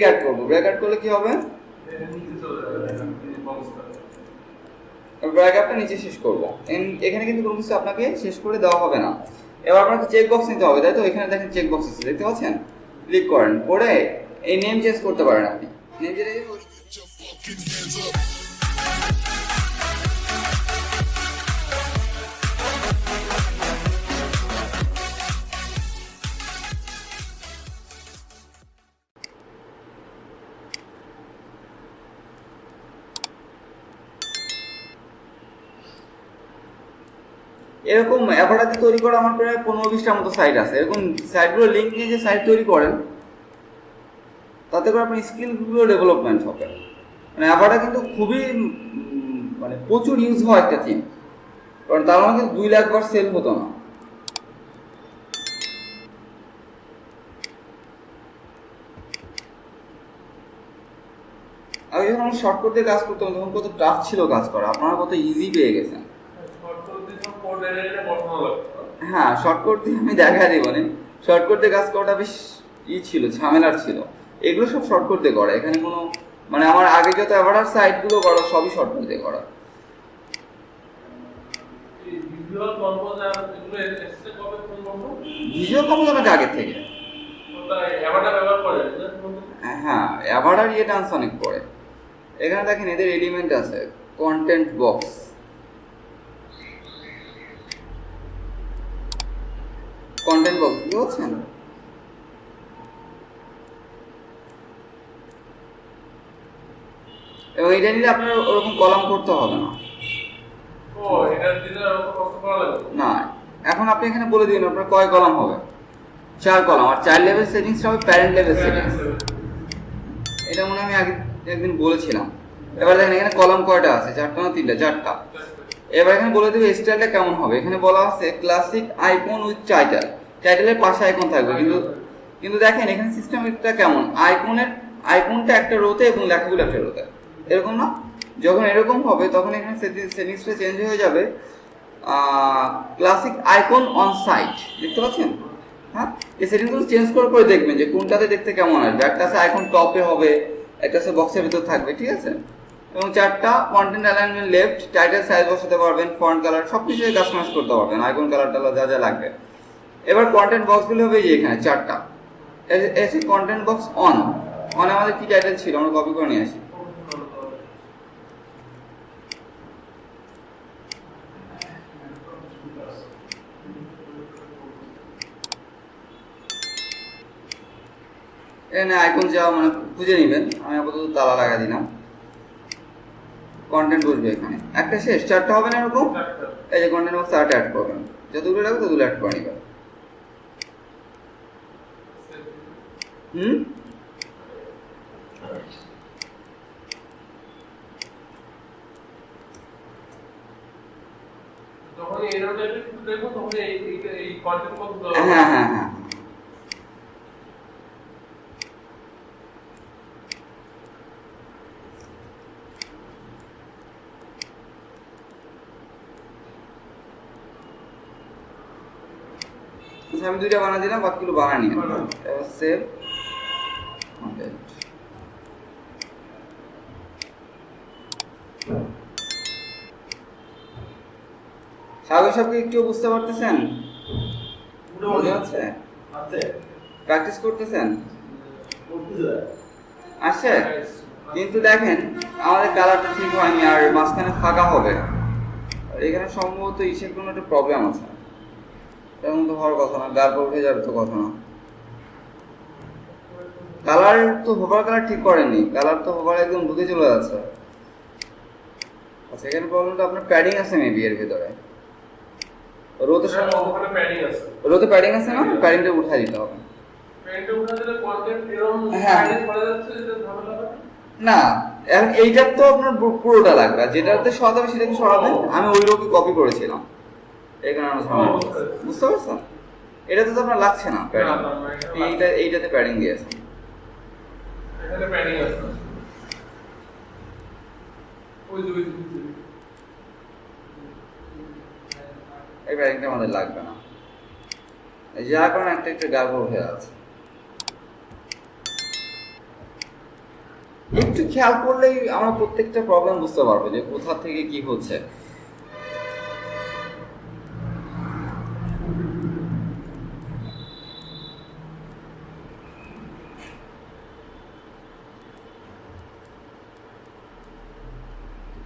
Break করবো, break করলে কি হবে? ব্রেক আপটা নিচে শেষ করবো। এখানে কিন্তু কোনো কিছু আপনাকে শেষ করে দেওয়া হবে না। এবার আপনাকে চেক বক্স নিতে হবে, তাই তো? এখানে দেখেন চেক বক্স আছে, দেখতে পাচ্ছেন? ক্লিক করেন, করে এই নেম চেঞ্জ করতে পারেন আপনি। নেম চেঞ্জ এরকম অ্যাভাটার তৈরি করা আমার প্রায় 15-20টার মতো সাইট আছে। এরকম সাইটগুলো লিঙ্ক নিয়ে যে সাইট তৈরি করেন, তাতে করে আপনার স্কিলগুলো ডেভেলপমেন্ট হবে। মানে অ্যাভাটার কিন্তু খুবই মানে প্রচুর ইউজ হয় একটা থিম, কারণ তার মানে কিন্তু 2 লাখ বার সেল হতো না। আগে যখন আমরা শর্টকাট দিয়ে কাজ করতাম তখন কত টাফ ছিল কাজ করা, আপনারা কত ইজি পেয়ে গেছেন। হ্যাঁ, শর্টকাট দিয়ে আমি দেখা দিই, মানে শর্টকাট দিয়ে কাজ করাটা বেশ ছিল, ঝামেলার ছিল। এগুলো সব শর্টকাট দিয়ে করা, এখানে কোনো মানে আমার আগে যত অ্যাভাটার সাইটগুলো করা সবই শর্টকাট দিয়ে করা। ভিজুয়াল কম্পোজ অনেক আগে থেকে। হ্যাঁ, অ্যাভাটার ইয়ে ডান্স অনেক পরে। এখানে দেখেন এদের এলিমেন্ট আছে, কন্টেন্ট বক্স, কন্টেন্ট বক্স বুঝতে পারছেন? এবং এটা নিলে আপনার ওরকম কলাম করতে হবে না। না, এখন আপনি এখানে বলে দিন আপনার কয় কলাম হবে। 4 কলাম, আর চাইল্ড লেভেল সেটিংসটা হবে প্যারেন্ট লেভেল সেটিংস। এটা মনে আমি আগে একদিন বলেছিলাম। এবার দেখেন এখানে কলাম কয়টা আছে, 4টা না 3টা? 4টা। এবার এখানে বলে দেবে স্টাইলটা কেমন হবে। এখানে বলা আছে ক্লাসিক আইকন উইথ টাইটেল, টাইটেলের পাশে আইকন থাকবে, কিন্তু দেখেন এখানে সিস্টেমটা কেমন, আইকনটা একটা রোতে এবং লেখাগুলো একটা রোতে, এরকম না? যখন এরকম হবে তখন এখানে সেটিংসটা চেঞ্জ হয়ে যাবে ক্লাসিক আইকন অন সাইট, দেখতে পাচ্ছেন? হ্যাঁ, এই সেটিংসগুলো চেঞ্জ করার পরে দেখবেন যে কোনটাতে দেখতে কেমন আসবে। একটা আছে আইকন টপে হবে, একটা আছে বক্সের ভিতর থাকবে, ঠিক আছে? এবং 4টা content alignment left, title size বসাতে পারবেন, ফন্ট কালার সব কিছুই কাস্টমাইজ করতে পারবেন, আইকন কালার টালার যা যা লাগবে। এবার কন্টেন্ট বক্সগুলো হবে যে এখানে 4টা। এসে কন্টেন্ট বক্স অন আমাদের কি টাইটেল ছিল, আমরা কপি করে নিয়ে আসি। এখানে আইকন যাওয়া মানে খুঁজে নেবেন, আমি আপাতত তালা লাগা দিলাম। কন্টেন্ট বসবে এখানে, একটা শেষ, 4টা হবে না এরকম? এই যে কন্টেন্ট বক্স 8 অ্যাড করবেন, যতগুলো লাগবে ততগুলো অ্যাড করে নেবেন। হ্যাঁ হ্যাঁ হ্যাঁ, আমি 2টা বানা দিলাম, বাকিগুলো বানানি। এবার সেভ কন্টেন্ট। সাগর সাহেবকে একটু বুঝতে পারতেছেন? বুঝতে পারছে? প্র্যাকটিস করতেছেন? আসছে, কিন্তু দেখেন আমাদের কালারটা ঠিক হয়নি, আর মাঝখানে ফাঁকা হবে। এখানে সম্ভবত ইসের কোনো একটা প্রবলেম আছে, তেমন তো হওয়ার কথা না, গার পর উঠে যাবে তো কথা না। কালার তো হোভার কালার ঠিক করেননি, কালার তো হোভার একদম ঢুকে চলে যাচ্ছে। আচ্ছা, এখানে প্রবলেমটা আপনার প্যাডিং আছে মেবি এর ভিতরে, রোতে প্যাডিং আছে না? প্যাডিংটা উঠাই দিতে হবে। হ্যাঁ, না এখন এইটার তো আপনার পুরোটা লাগবে, যেটাতে সরাতে সেটাকে সরাবেন। আমি ওই রকমই কপি করেছিলাম, এই কারণে বুঝতে পারছেন? এটাতে তো আপনার লাগছে না প্যাডিং, এইটাতে প্যাডিং দিয়েছে। এই প্যাডিংটা আমাদের লাগবে না, যার কারণে একটা গাড়বড় হয়ে আছে। একটু খেয়াল করলেই আমরা প্রত্যেকটা প্রবলেম বুঝতে পারবো যে কোথা থেকে কি হচ্ছে।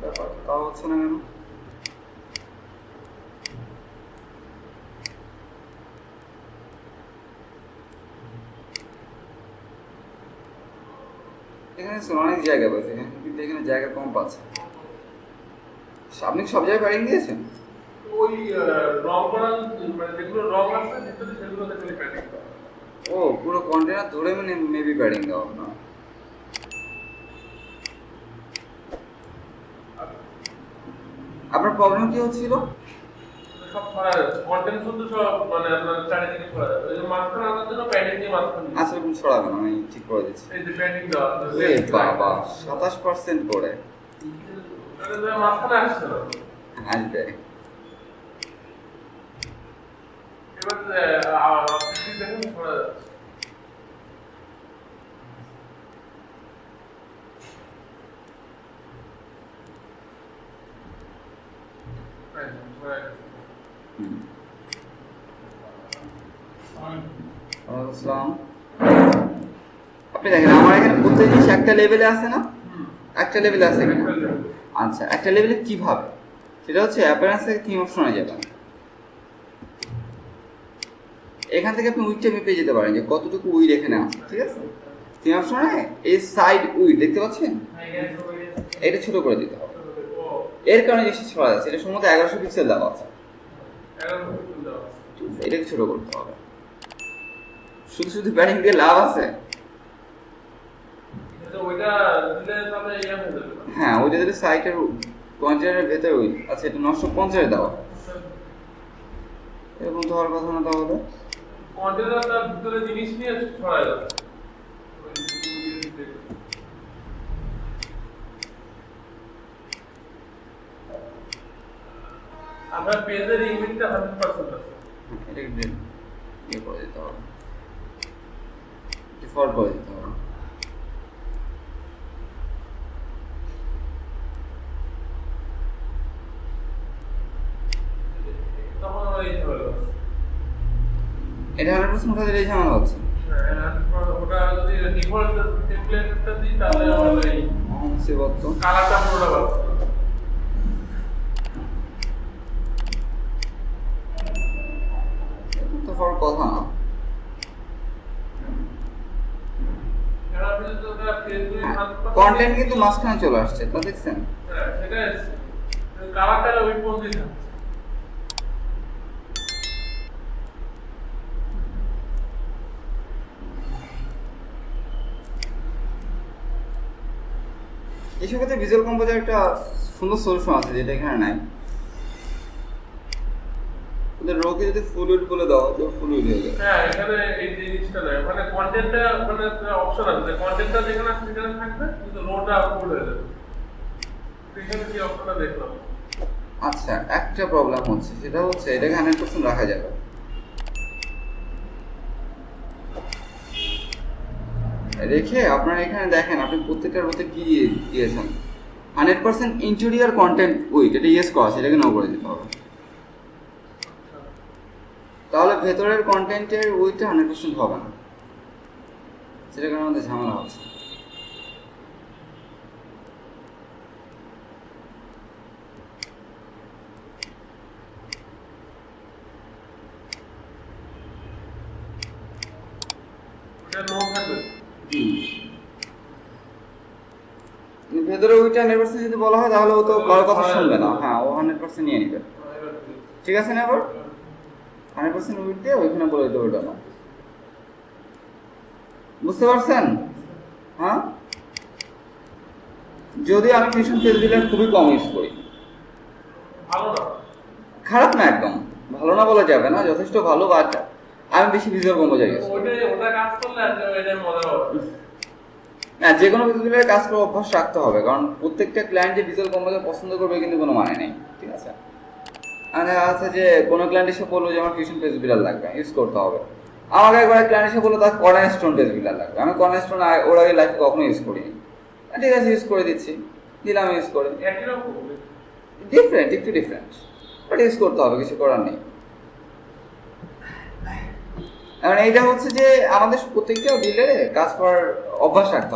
ব্যাপারটা তাও হচ্ছে না কেন? এখানে অনেক জায়গা পাচ্ছে, এখানে কিন্তু এখানে জায়গা কম পাচ্ছে। আপনি সব জায়গায় প্যাডিং দিয়েছেন? ওই রং করা মানে যেগুলো রং আছে ভিতরে সেগুলো দেখলে প্যাডিং করা। ও পুরো কন্টেনার ধরে মানে মেবি প্যাডিং দেওয়া না। আপনার প্রবলেম কি হচ্ছিল? সব ছড়া যাচ্ছে কন্টেন্ট শুধু সব মানে আপনার চারিদিকে ছড়া যাচ্ছে। ওই যে মাঝখানে আনার জন্য প্যাডিং দিয়ে মাঝখানে আচ্ছা এরকম ছড়াবে না, আমি ঠিক করে দিচ্ছি। এই যে প্যাডিং দেওয়া এ বাবা 27% করে মাঝখানে আসছে না। আসবে। এবার আপনি দেখুন ছড়া যাচ্ছে। আসসালাম। আপনি দেখেন আমার এখানে প্রত্যেক জিনিস একটা লেভেলে আছে না? একটা লেভেলে আছে কিনা? আচ্ছা একটা লেভেলে কিভাবে? সেটা হচ্ছে অ্যাপিয়ারেন্স থেকে থিম অপশনে যাবেন। এখান থেকে আপনি উইডটা মেপে যেতে পারেন যে কতটুকু উইড এখানে আছে, ঠিক আছে? থিম অপশনে এই সাইড উইড দেখতে পাচ্ছেন? এটা ছোট করে দিতে হবে। এর কারণে জিনিসটা ছড়া যাচ্ছে। এটা সম্ভবত 1100 পিক্সেল দেওয়া আছে। এটাকে ছোট করতে হবে। শুধু শুধু প্যাডিং দিয়ে লাভ আছে? হ্যাঁ ওইটা দিলে সাইটের কন্টেনারের ভেতরে ওই আচ্ছা এটা 950 দাও। এরকম তো হওয়ার কথা না তাহলে। কন্টেনার তার ভিতরে জিনিস নিয়ে ছড়ায় যাবে। আপনার পেজের ইমেজটা 100% আছে। এটাকে ইয়ে করে দিতে হবে, ডিফল্ট করে দিতে হবে। তখন ওই হলো এটা 100% উঠে দিলেই ঝামেলা হচ্ছে। ওটা যদি ডিফল্ট টেমপ্লেটটা দিই তাহলে আমাদের এই মুসিবত কালারটা পুরোটা পাবো। তো হওয়ার কথা না। কন্টেন্ট কিন্তু মাঝখানে চলে আসছে, তা দেখছেন? হ্যাঁ সেটাই কালারটা ওই পর্যন্তই থাকছে। এইসব ক্ষেত্রে ভিজুয়াল কম্পোজার একটা সুন্দর সলিউশন আছে যেটা এখানে নাই। ওদের রোকে যদি ফুল উইড বলে দাও তো ফুল উইড হয়ে যাবে। হ্যাঁ এখানে এই জিনিসটা নাই, মানে কন্টেন্টটা মানে অপশন আছে, কন্টেন্টটা যেখানে আছে সেখানে থাকবে কিন্তু রোটা ফুল হয়ে যাবে। এখানে কি অপশনটা দেখলাম। আচ্ছা একটা প্রবলেম হচ্ছে, সেটা হচ্ছে এটাকে 100% রাখা যাবে। রেখে আপনারা এখানে দেখেন আপনি প্রত্যেকটা রোতে কি দিয়েছেন। 100% ইন্টেরিয়র কন্টেন্ট উইড এটা ইয়েস করা, সেটাকে নো করে দিতে হবে। তাহলে ভেতরের কন্টেন্টের উইডটা 100% হবে না, সেটা কারণে আমাদের ঝামেলা হচ্ছে। ভেতরে উইডটা 100% যদি বলা হয় তাহলে ও তো কারোর কথা শুনবে না। হ্যাঁ ও 100% নিয়ে নিবে। ঠিক আছে না? এবার 100% উইড দিয়ে ওইখানে বলে দিতে ওইটা না। বুঝতে পারছেন? হ্যাঁ যদি আমি ফিউশন পেজ বিল্ডার খুবই কম ইউজ করি। খারাপ না, একদম ভালো না বলা যাবে না, যথেষ্ট ভালো। বাট আমি বেশি ভিজুয়াল কম্পোজার ইউজ করি। হ্যাঁ যে কোনো ভিজুয়াল বিল্ডারে কাজ করে অভ্যাস রাখতে হবে, কারণ প্রত্যেকটা ক্লায়েন্ট যে ভিজুয়াল কম্পোজার পছন্দ করবে কিন্তু কোনো মানে নেই। ঠিক আছে? আর দেখা যাচ্ছে যে কোনো ক্লায়েন্ট এসে বললো যে আমার ফিউশন পেজ বিল্ডার লাগবে, ইউজ করতে হবে। আমাকে একবার ক্লায়েন্ট এসে বললো তার কর্নার স্টোন পেজ বিল্ডার লাগবে। আমি কর্নার স্টোন ওর আগে লাইফে কখনো ইউজ করিনি। ঠিক আছে, ইউজ করে দিচ্ছি, দিলাম ইউজ করে। একই রকম ডিফারেন্ট, একটু ডিফারেন্ট, বাট ইউজ করতে হবে, কিছু করার নেই। এখন এইটা হচ্ছে যে আমাদের প্রত্যেকটা বিল্ডারে কাজ করার অভ্যাস রাখতে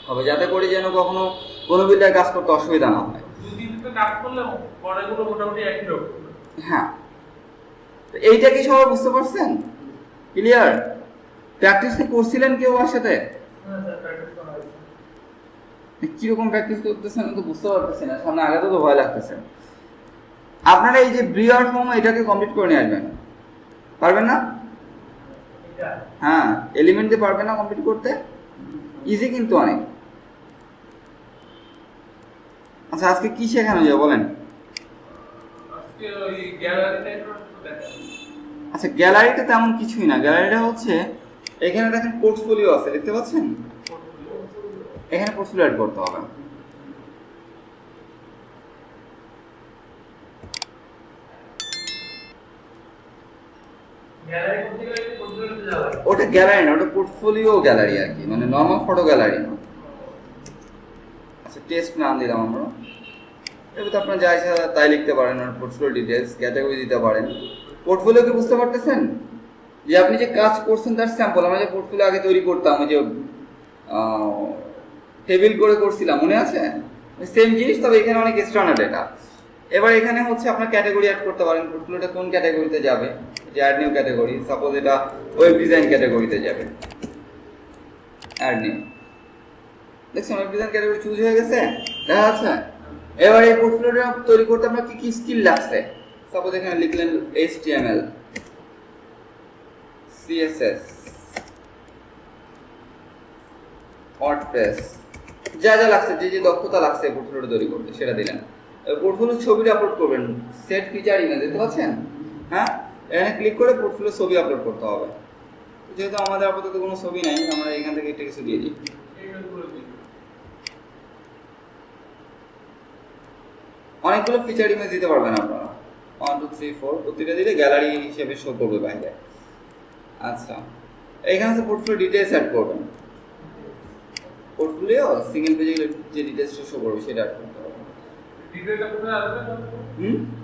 হবে যাতে করে যেন কখনো কোনো বিল্ডারে কাজ করতে অসুবিধা না হয়। দুদিন কাজ করলে পরেগুলো মোটামুটি একই রকম। হ্যাঁ, তো এইটা কি সবাই বুঝতে পারছেন? ক্লিয়ার? প্র্যাকটিস কি করছিলেন কেউ আমার সাথে? কিরকম প্র্যাকটিস করতেছেন তো বুঝতে পারতেছি না, সামনে আগে তো ভয় লাগতেছে। আপনারা এই যে ব্রিয়ার ফর্ম এটাকে কমপ্লিট করে নিয়ে আসবেন, পারবেন না? হ্যাঁ, এলিমেন্ট দিয়ে পারবেন না কমপ্লিট করতে? ইজি কিন্তু অনেক। আচ্ছা, আজকে কি শেখানো যাবে বলেন? আজকে ওই গ্যালারিটা দেখা। আচ্ছা, গ্যালারিটা তেমন কিছুই না। গ্যালারিটা হচ্ছে এখানে দেখেন পোর্টফোলিও আছে, দেখতে পাচ্ছেন? এখানে পোর্টফোলিও অ্যাড করতে হবে। ওটা গ্যালারি না, ওটা পোর্টফোলিও গ্যালারি আর কি, মানে নর্মাল ফটো গ্যালারি না। আচ্ছা, টেস্ট নাম দিলাম আমরা। এবার তো আপনার যা ইচ্ছা তাই লিখতে পারেন, আর পোর্টফোলিও ডিটেলস ক্যাটাগরি দিতে পারেন। পোর্টফোলিও কি বুঝতে পারতেছেন? যে আপনি যে কাজ করছেন তার স্যাম্পল। আমরা যে পোর্টফোলিও আগে তৈরি করতাম, ওই যে টেবিল করে করছিলাম, মনে আছে? সেম জিনিস, তবে এখানে অনেক এক্সটার্নাল ডেটা। এবার এখানে হচ্ছে আপনার ক্যাটাগরি অ্যাড করতে পারেন, পোর্টফোলিওটা কোন ক্যাটাগরিতে যাবে, যে অ্যাড নিউ ক্যাটাগরি, সাপোজ এটা ওয়েব ডিজাইন ক্যাটাগরিতে যাবে, অ্যাড নিউ। দেখছেন ওয়েব ডিজাইন ক্যাটাগরি চুজ হয়ে গেছে, দেখা যাচ্ছে? এবার এই পোর্টফোলিওটা তৈরি করতে আপনার কি কি স্কিল লাগছে? সাপোজ এখানে লিখলেন HTML, CSS, WordPress, যা যা লাগছে, যে যে দক্ষতা লাগছে পোর্টফোলিওটা তৈরি করতে সেটা দিলেন। পোর্টফোলিও ছবিটা আপলোড করবেন, সেট ফিচার ইমেজ, দেখতে পাচ্ছেন? হ্যাঁ, এখানে ক্লিক করে পোর্টফোলিও ছবি আপলোড করতে হবে। যেহেতু আমাদের আপাতত কোনো ছবি নাই, আমরা এখান থেকে একটা কিছু দিয়ে দিই। অনেকগুলো ফিচার ইমেজ দিতে পারবেন আপনারা, 1 2 3 4, প্রতিটা দিলে গ্যালারি হিসেবে শো করবে বাইরে। আচ্ছা, এখানে হচ্ছে পোর্টফোলিও ডিটেইলস অ্যাড করবেন। পোর্টফোলিও সিঙ্গেল পেজে যে ডিটেইলসটা শো করবে সেটা অ্যাড করতে হবে। ডিটেইলটা কোথায় আসবে?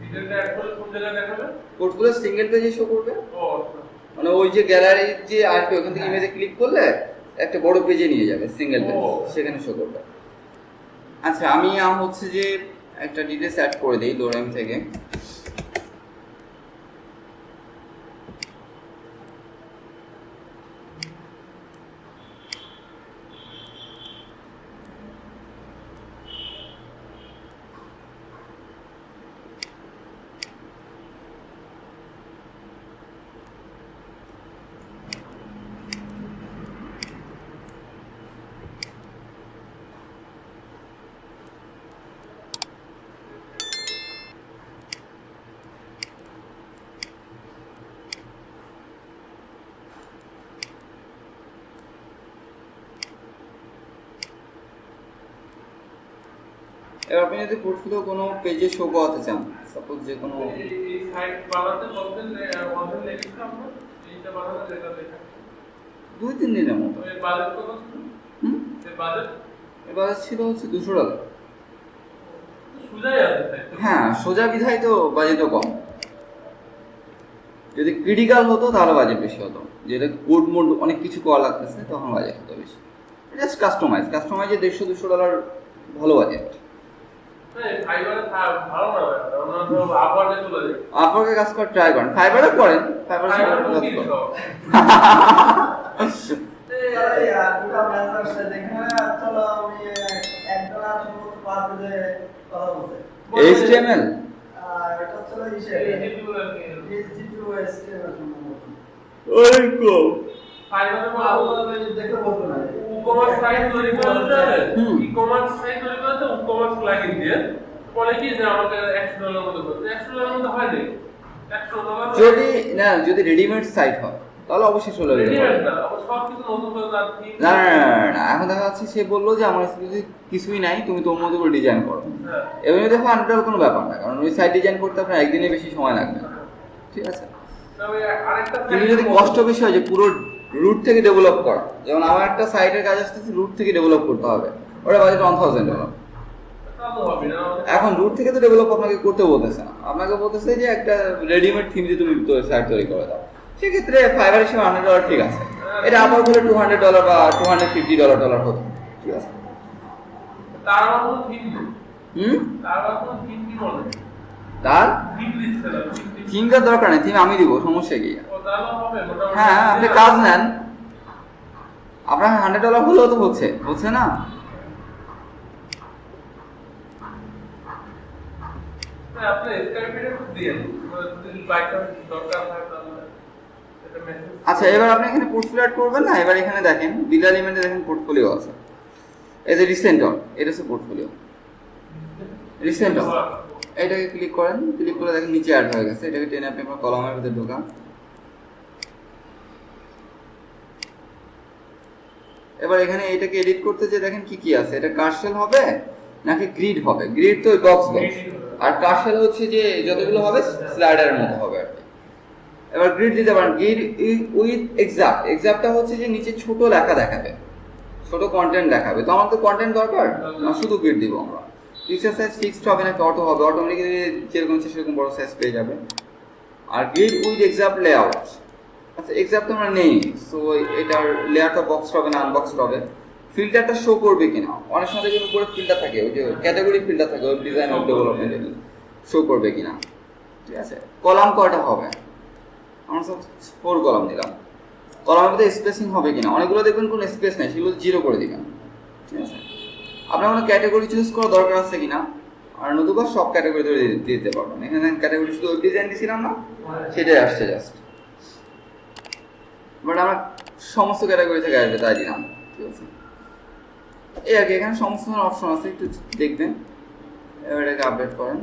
ডিটেইলটা অ্যাড করলে কোন জায়গায় দেখাবে? পোর্টফোলিও সিঙ্গেল পেজে শো করবে। ও আচ্ছা, মানে ওই যে গ্যালারি যে আসবে ওখান থেকে ইমেজে ক্লিক করলে একটা বড় পেজে নিয়ে যাবে, সিঙ্গেল পেজ, সেখানে শো করবে। আচ্ছা, আমি হচ্ছে যে একটা ডিটেইলস অ্যাড করে দেই ডোরেম থেকে। এবার আপনি যদি পোর্টফোলিও কোনো পেজে শো করাতে চান, সাপোজ যে কোনো এই সাইট বানাতে কতদিন লেগেছে আপনার? এইটা বানাতে যেটা লেখা 2-3 দিনের মতো। এর বাজেট কত ছিল? এর বাজেট এবার ছিল হচ্ছে $200। সোজাই আছে তাই তো? হ্যাঁ, সোজা বিধায় তো বাজেটও কম। যদি ক্রিটিক্যাল হতো তাহলে বাজেট বেশি হতো, যেটা কোড মোড অনেক কিছু করা লাগতেছে তখন বাজেট হতো বেশি। জাস্ট কাস্টমাইজে $150-200 ভালো বাজেট। ফাইবারে ভালো না, আমরা তো আপওয়ার্ডে চলে যাই। আপওয়ার্কে কাজ করে ট্রাই করেন, ফাইবারে করেন, ফাইবারে কাজ করেন। HTML ই-কমার্স সাইট তৈরি করতে হবে, ই-কমার্স সাইট তৈরি করতে ই-কমার্স প্লাগইন দিয়ে বলে কি যে আমাকে $100 মতো করতে, $100 মতো হয় না, $100 যদি রেডিমেড সাইট হয় তাহলে অবশ্যই চলে যাবে। না, এখন দেখা যাচ্ছে সে বললো যে আমার কিছুই নাই, তুমি তোর মতো করে ডিজাইন করো। এবার দেখো $100 কোনো ব্যাপার না, কারণ ওই সাইট ডিজাইন করতে আপনার একদিনের বেশি সময় লাগবে, ঠিক আছে? কিন্তু যদি কষ্ট বেশি হয় যে পুরো রুট থেকে ডেভেলপ করা, যেমন আমার একটা সাইটের কাজ আসতেছে রুট থেকে ডেভেলপ করতে হবে, ওটা বাজেট $1000। তা তো হবে না এখন রুট থেকে তো ডেভেলপ আপনাকে করতে বলতেছে না, আপনাকে বলতেছে যে একটা রেডিমেড থিম দিয়ে তুমি সাইট তৈরি করে দাও। সেক্ষেত্রে ফাইবার হিসেবে $100 ঠিক আছে, এটা আবার হলে $200 বা $250 হতো, ঠিক আছে। তার আবার কোনো থিম নেই, হুম, তার আবার কোনো থিম কি বলে তার থিম দিচ্ছে না থিমটার দরকার নেই, থিম আমি দিব, সমস্যা কি? ও তাহলে হবে মোটামুটি। হ্যাঁ, আপনি কাজ নেন, আপনার $100 হলেও তো হচ্ছে না। আপনি স্কাইপে একটু দিন, যদি বাইকটা দরকার হয় তাহলে এটা মেসেজ। আচ্ছা, এবার আপনি এখানে পোর্টফোলিও অ্যাড করবেন না, এবার এখানে দেখেন বিল এলিমেন্টে দেখেন পোর্টফোলিও আছে, এই যে রিসেন্ট অন, এটা হচ্ছে পোর্টফোলিও রিসেন্ট অন। এটাকে ক্লিক করেন, ক্লিক করে দেখেন নিচে অ্যাড হয়ে গেছে, এটাকে টেনে আপনি আপনার কলামের ভিতরে ঢোকান। এবার এখানে এটাকে এডিট করতে যে দেখেন কি কি আছে, এটা কার্সেল হবে নাকি গ্রিড হবে? গ্রিড তো বক্স বক্স, আর কার্সেল হচ্ছে যে যতগুলো হবে স্লাইডারের মতো হবে আর কি। এবার গ্রিড দিতে পারেন, গ্রিড উইথ এক্সাক্ট, এক্সাক্টটা হচ্ছে যে নিচে ছোট লেখা দেখাবে, ছোট কন্টেন্ট দেখাবে। তো আমার তো কন্টেন্ট দরকার না, শুধু গ্রিড দিব আমরা। পিকচার সাইজ ফিক্সড হবে নাকি অটো হবে? অটোমেটিক্যালি যেরকম ইচ্ছে সেরকম বড় সাইজ পেয়ে যাবে। আর গ্রিড উইথ এক্সাক্ট লেআউট, আচ্ছা এক্সাক্ট তো আমরা নেই, সো এটার লেয়ারটা বক্স হবে না আনবক্সড হবে। ফিল্টারটা শো করবে কিনা, অনেক সময় দেখবেন উপরে ফিল্টার থাকে, ওই যে ক্যাটাগরি ফিল্টার থাকে ওই ডিজাইন ওয়েব ডেভেলপমেন্টে, শো করবে কিনা, ঠিক আছে। কলাম কয়টা হবে? আমরা সব 4 কলাম দিলাম। কলামের মধ্যে স্পেসিং হবে কিনা, অনেকগুলো দেখবেন কোনো স্পেস নেই, সেগুলো 0 করে দিবেন, ঠিক আছে। আপনার কোনো ক্যাটাগরি চুজ করা দরকার আছে কিনা, আর নতুবা সব ক্যাটাগরি ধরে দিতে পারবেন। এখানে ক্যাটাগরি শুধু ওয়েব ডিজাইন দিয়েছিলাম না, সেটাই আসছে জাস্ট, বাট আমরা সমস্ত ক্যাটাগরি থেকে আসবে তাই দিলাম, ঠিক আছে। এই আর কি, এখানে সমস্ত অপশন আছে, একটু দেখবেন। এবার এটাকে আপডেট করেন,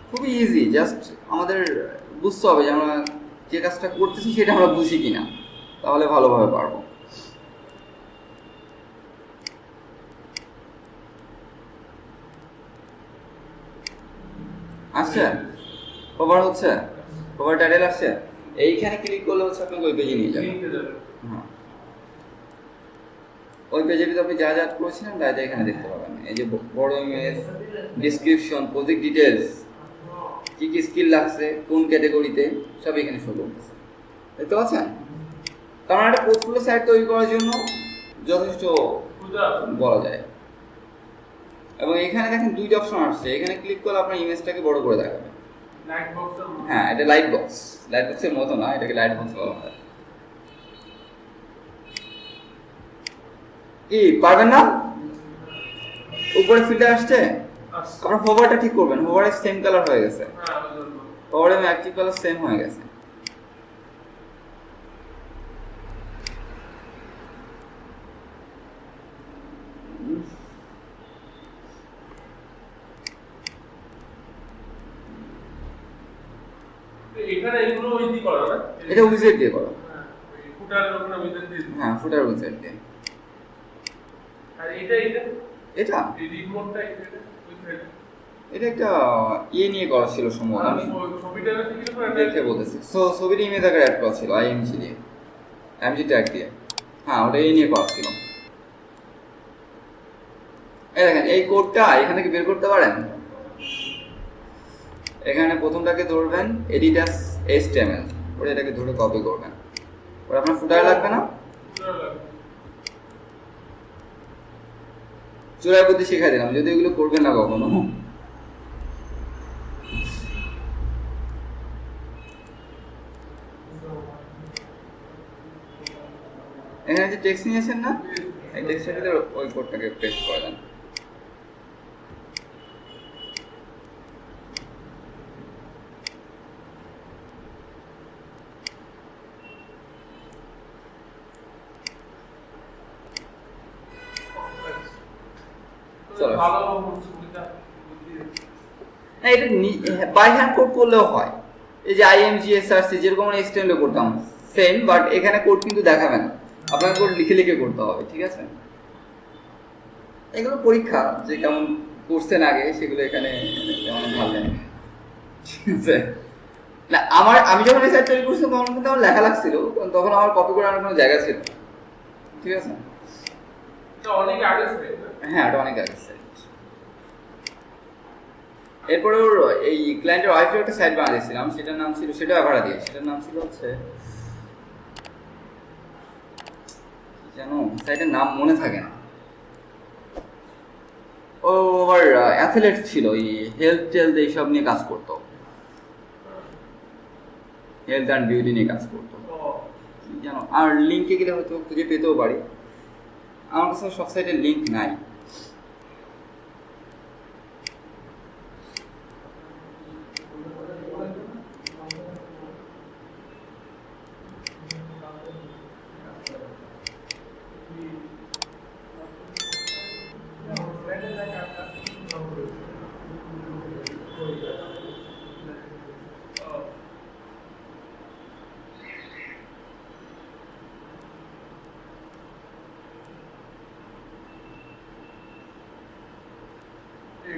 খুবই ইজি, জাস্ট আমাদের বুঝতে হবে যে আমরা যে কাজটা করতেছি সেটা আমরা বুঝি কিনা, তাহলে ভালোভাবে পারবো। আসছে, কভার হচ্ছে, কভার টাইটেল আসছে, এইখানে ক্লিক করলে হচ্ছে আপনাকে ওই পেজে নিয়ে যাবে। হ্যাঁ, ওই পেজে যদি আপনি যা যা করেছিলেন তাই তাই এখানে দেখতে পাবেন। এই যে বড় ইমেজ, ডিসক্রিপশন, প্রজেক্ট ডিটেলস, কি কি স্কিল লাগছে কোন ক্যাটাগরিতে, সব এখানে শো করতেছে, দেখতে পাচ্ছেন। তার মানে একটা পোর্টফোলিও সাইট তৈরি করার জন্য যথেষ্ট বলা যায়। এবং এখানে দেখেন 2টা অপশন আসছে, এখানে ক্লিক করলে আপনার ইমেজটাকে বড় করে দেখাবে। হ্যাঁ, এটা লাইট বক্স, লাইট বক্সের মতো না, এটাকে লাইট বক্স বলা হয়। কি পারবেন না? উপরে ফিল্টার আসছে, আপনার হোভারটা ঠিক করবেন, হোভারে সেম কালার হয়ে গেছে, হোভারে অ্যাক্টিভ কালার সেম হয়ে গেছে। এখানে এগুলো ওই দিয়ে করা না, এটা উইজেট দিয়ে করো। ফুটারের উপরে উইজেট দিয়ে। হ্যাঁ, ফুটার উইজেট দিয়ে। আর এটা এটা এই রিমোটটা এটা একটা নিয়ে করা ছিল সম্ভবত, আমি ছবিটা দেখে বলতেছি। সো ছবিটা ইমেজ আকারে অ্যাড করা ছিল আইএমজি দিয়ে, এমজি ট্যাগ দিয়ে। হ্যাঁ, ওটা নিয়ে করা ছিল। এই দেখেন, এই কোডটা এখান থেকে বের করতে পারেন। এখানে প্রথমটাকে ধরবেন, এডিট অ্যাজ HTML, ওটা এটাকে ধরে কপি করবেন, ওটা আপনার ফুটারে লাগবে না, চোরাই বুদ্ধি শেখাই দিলাম, যদি এগুলো করবেন না কখনো। এখানে যে টেক্সট নিয়েছেন না, এই টেক্সটের ভিতরে ওই কোডটাকে পেস্ট করে দেন। এটা বাই হ্যান্ড কোড করলেও হয়, এই যে IMGSRC যেরকম আমরা এক্সটেন্ডও করতাম সেম, বাট এখানে কোড কিন্তু দেখাবে না, আপনাকে কোড লিখে লিখে করতে হবে, ঠিক আছে। এগুলো পরীক্ষা যে কেমন করছেন আগে, সেগুলো এখানে তেমন ভালো লাগে, ঠিক আছে। না, আমি যখন এই সাইট তৈরি করছিলাম তখন কিন্তু আমার লেখা লাগছিল, তখন আমার কপি করে আনার কোনো জায়গা ছিল, ঠিক আছে। এটা অনেক আগে সাইট না? হ্যাঁ, এটা অনেক আগে সাইট। এরপরে ওর এই ক্লায়েন্টের ওয়াইফের একটা সাইট বানিয়ে দিয়েছিলাম, সেটার নাম ছিল, সেটা ভাড়া দিয়ে, সেটার নাম ছিল হচ্ছে কি যেন, সাইটের নাম মনে থাকে না। ও আবার অ্যাথলেট ছিল, এই হেলথ টেলথ এইসব নিয়ে কাজ করতো, হেলথ অ্যান্ড বিউটি নিয়ে কাজ করতো জানো। আর লিঙ্কে গেলে হয়তো খুঁজে পেতেও পারি, আমার কাছে সব সাইটের লিঙ্ক নাই।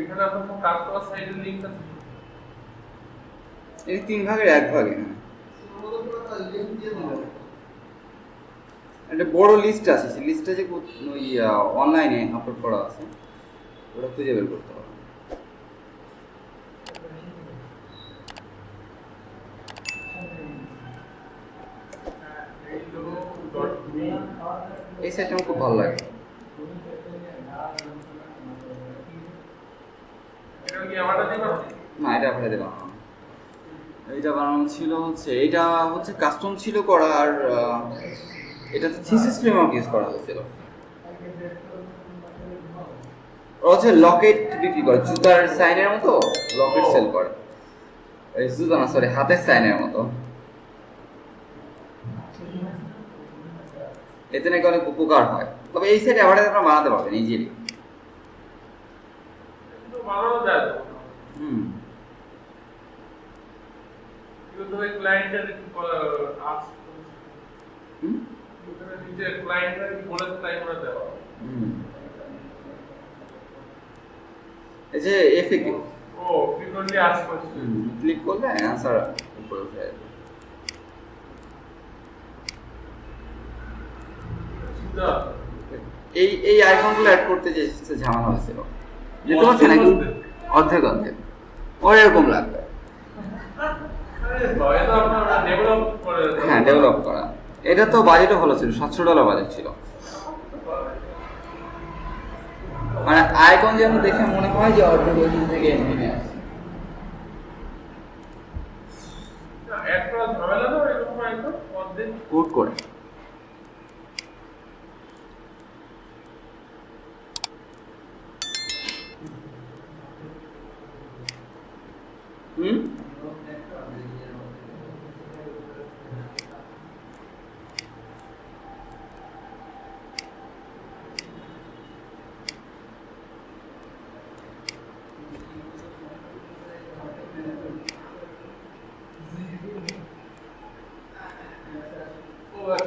এখানে আপনার কাজ করার সাইটের লিংক আছে? এই 3 ভাগের 1 ভাগে না, একটা বড় লিস্ট আছে, সেই লিস্টটা যে ওই অনলাইনে আপলোড করা আছে, ওটা খুঁজে বের করতে হবে। এই সাইটটা আমার খুব ভালো লাগে। এটা কি আমারটা দিবা? না, এটা আপনাদের বানানো, এইটা বানানো ছিল হচ্ছে, এইটা হচ্ছে কাস্টম ছিল করা, আর এটা তো থিসিস ফ্রেমওয়ার্ক ইউজ করা হয়েছিল। ওরা হচ্ছে লকেট বিক্রি করে, জুতার সাইনের মতো লকেট সেল করে, এই জুতা না সরি, হাতের সাইনের মতো। এতে নাকি অনেক উপকার হয়, তবে এই সাইড অ্যাভারেজ আপনারা বানাতে পারবেন ইজিলি। কিন্তু বানানো যায় তো। কিন্তু ওই ক্লায়েন্টের আজ ওখানে নিচে ক্লায়েন্টরা কি বলেছে তাই করে দেওয়া। এই যে এফএকিউ, ও ফ্রিকোয়েন্টলি আস্ক কোশ্চেন, ক্লিক করলে অ্যানসার উপরে উঠে যাবে। এই আইকনগুলো অ্যাড করতে যে ঝামেলা হয়েছিল, যেতে পারছেন নাকি অর্ধেক ওর এরকম লাগবে। হ্যাঁ, ডেভেলপ করা, এটা তো বাজেটও ভালো ছিল, $700 বাজেট ছিল। মানে আইকন যেন দেখে মনে হয় যে অর্ধেক ওই থেকে নেমে আসে। একটা ঝামেলা তো এরকম আইকন অর্ধেক কোড করে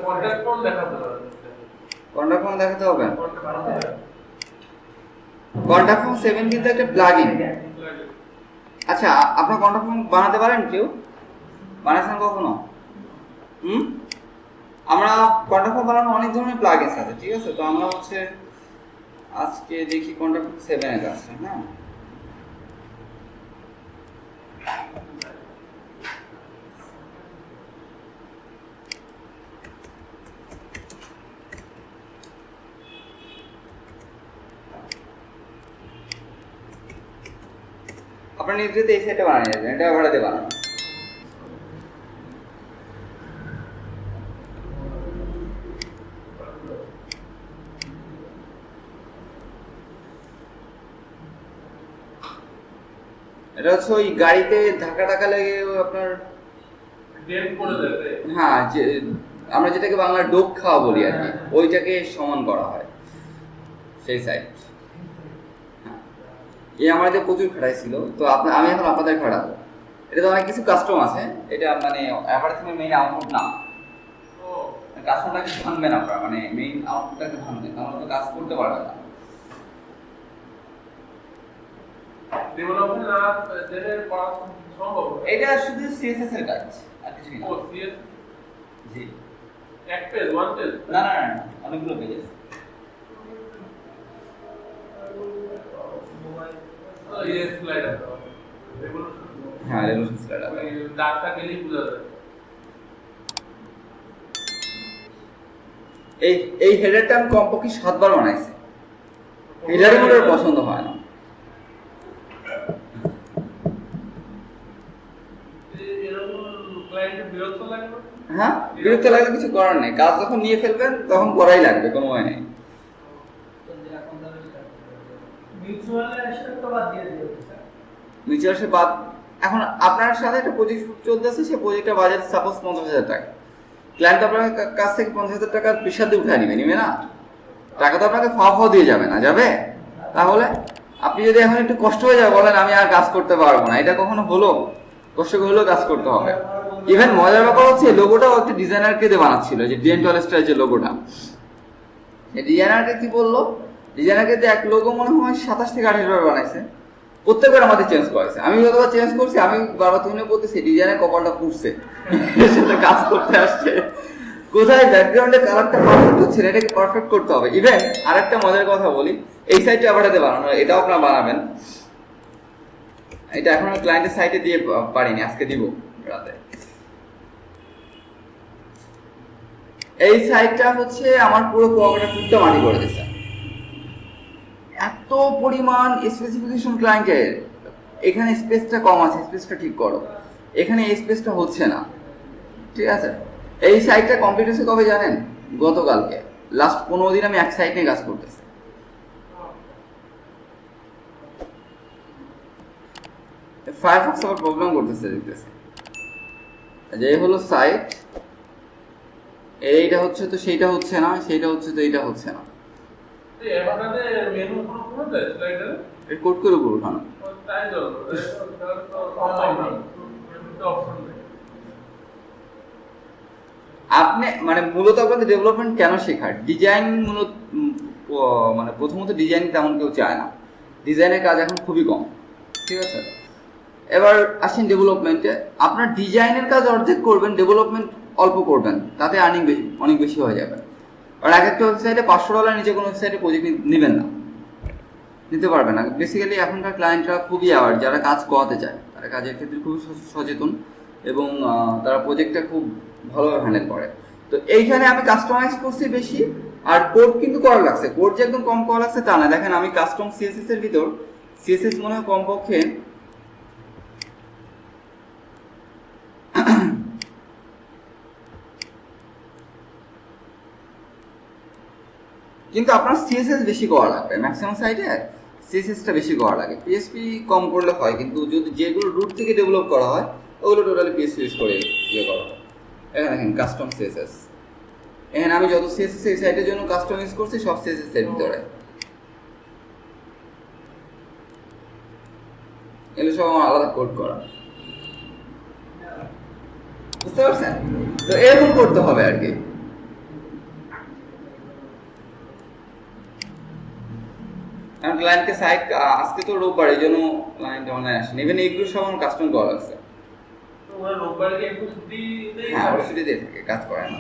কন্টাক্ট ফর্ম দেখাতে হবে। কন্টাক্ট ফর্ম দেখাতে হবে। কন্টাক্ট ফর্ম 7 কিন্তু একটা প্লাগইন। আচ্ছা, আপনার কন্টাক্ট ফর্ম বানাতে পারেন কেউ? বানাছেন কখনো? আমরা কন্টাক্ট ফর্ম বানানোর অনেক ধরনের প্লাগইনস আছে, ঠিক আছে? তো আমরা হচ্ছে আজকে দেখি কন্টাক্ট ফর্ম 7 এর আছে, হ্যাঁ। আপনার নির্দিষ্ট এই সেটটা বানিয়ে যাবেন, এটা ভাড়াতে বানানো। এটা হচ্ছে ওই গাড়িতে ধাক্কা টাকা লেগে আপনার ডেন্ট করে দেবে। হ্যাঁ, যে আমরা যেটাকে বাংলা ডোব খাওয়া বলি আর কি, ওইটাকে সমান করা হয় সেই সাইড। এই আমাদের প্রচুর খাটাইছিল, তো আমি এখন আপনাদের খাটাবো। এটা তো অনেক কিছু কাস্টম আছে, এটা মানে অ্যাভারেজের মেইন আউটপুট না। কাস্টমটাকে ভাঙবেন আপনারা, মানে মেইন আউটপুটটাকে ভাঙবেন, তাহলে তো কাজ করতে পারবেন না। ডেভেলপমেন্ট না জেনে করা সম্ভব? এটা শুধু সিএসএস এর কাজ, আর কিছু না। ও সিএস জি, এক পেজ, ওয়ান পেজ? না না না, অনেকগুলো পেজ আছে। ইয়ে স্লাইডার হ্যাঁ রেভলিউশন স্লাইডার। দাগটা গেলেই বোঝা যায়। এই হেডারটা আমি কমপক্ষে 7 বার বানাইছি, হেডারই আমার পছন্দ হয় না। হ্যাঁ বিরক্ত লাগলে কিছু করার নেই, কাজ যখন নিয়ে ফেলবেন তখন করাই লাগবে, কোনো ভয় নেই। মিউচুয়াল সে বাদ, এখন আপনার সাথে একটা প্রজেক্ট চলতেছে, সে প্রজেক্টের বাজেট সাপোজ 50,000 টাকা, ক্লায়েন্ট আপনার কাছ থেকে 50,000 টাকার পেশা দিয়ে উঠে নিবে না, টাকা তো আপনাকে ফাও দিয়ে যাবে না, যাবে? তাহলে আপনি যদি এখন একটু কষ্ট হয়ে যায় বলেন আমি আর কাজ করতে পারবো না, এটা কখনো হলো? কষ্ট করে হলেও কাজ করতে হবে। ইভেন মজার ব্যাপার হচ্ছে লোগোটাও একটা ডিজাইনারকে দিয়ে বানাচ্ছিল, যে ডেন্টাল স্টাইল যে লোগোটা, ডিজাইনারকে কি বললো, ডিজাইনারকে দিয়ে এক লোগো মনে হয় 27 থেকে 28 বার বানাইছে, প্রত্যেকবার আমাদের চেঞ্জ করেছে। আমি যতবার চেঞ্জ করছি আমি বারবার তুমি বলতেছি ডিজাইনের কপালটা পুড়ছে, সেটা কাজ করতে আসছে, কোথায় ব্যাকগ্রাউন্ডে কালারটা পারফেক্ট হচ্ছে না, এটাকে পারফেক্ট করতে হবে। ইভেন আরেকটা মজার কথা বলি, এই সাইডটা আবার বানানো, এটাও আপনারা বানাবেন। এটা এখন ক্লায়েন্টের সাইটে দিয়ে পারিনি, আজকে দিব রাতে। এই সাইটটা হচ্ছে আমার পুরো কুয়াকাটা টুকটা মাটি করে দিচ্ছে, এত পরিমাণ স্পেসিফিকেশন ক্লায়েন্টের, এখানে স্পেসটা কম আছে, স্পেসটা ঠিক করো, এখানে এই স্পেসটা হচ্ছে না, ঠিক আছে? এই সাইটটা কমপ্লিট হয়েছে কবে জানেন? গতকালকে, লাস্ট 15 দিন আমি এক সাইট নিয়ে কাজ করতেছি। ফায়ারফক্স আবার প্রবলেম করতেছে দেখতেছি। যে হলো সাইট, এইটা হচ্ছে তো সেইটা হচ্ছে না, সেইটা হচ্ছে তো এইটা হচ্ছে না, কোড করে উপর উঠানো। আপনি মানে মূলত আপনাদের ডেভেলপমেন্ট কেন শেখার, ডিজাইন মূলত মানে প্রথমত ডিজাইন তেমন কেউ চায় না, ডিজাইনের কাজ এখন খুবই কম, ঠিক আছে? এবার আসেন ডেভেলপমেন্টে, আপনার ডিজাইনের কাজ অর্ধেক করবেন, ডেভেলপমেন্ট অল্প করবেন, তাতে আর্নিং বেশি, অনেক বেশি হয়ে যাবে। আর এক একটা ওয়েবসাইটে $500 নিচে কোনো ওয়েবসাইটে প্রজেক্ট নেবেন না, নিতে পারবেন না। বেসিক্যালি এখনকার ক্লায়েন্টরা খুবই অ্যাওয়ার, যারা কাজ করাতে চায় তারা কাজের ক্ষেত্রে খুবই সচেতন এবং তারা প্রজেক্টটা খুব ভালোভাবে হ্যান্ডেল করে। তো এইখানে আমি কাস্টমাইজ করছি বেশি, আর কোড কিন্তু করা লাগছে, কোড যে একদম কম করা লাগছে তা না। দেখেন আমি কাস্টম সিএসএস এর ভিতর, সিএসএস মনে হয় কমপক্ষে কিন্তু আপনার সিএসএস বেশি করা লাগবে, ম্যাক্সিমাম সাইটে সিএসএসটা বেশি করা লাগে, পিএসপি কম করলে হয়, কিন্তু যদি যেগুলো রুট থেকে ডেভেলপ করা হয় ওগুলো টোটালি পিএসপি ইউজ করে ইয়ে করা হয়। এখানে দেখেন কাস্টম সিএসএস, এখানে আমি যত সিএসএস এই সাইটের জন্য কাস্টম ইউজ করছি সব সিএসএস এর ভিতরে, এগুলো সব আমার আলাদা কোড করা, বুঝতে পারছেন? তো এরকম করতে হবে আর কি। কারণ ক্লায়েন্টকে সাইট আজকে তো রোববার, এই জন্য ক্লায়েন্ট অনলাইন আসেনি, ইভেন এইগুলো সব আমার কাস্টম করা লাগছে। হ্যাঁ ওরা ছুটি দিয়ে থাকে, কাজ করে না,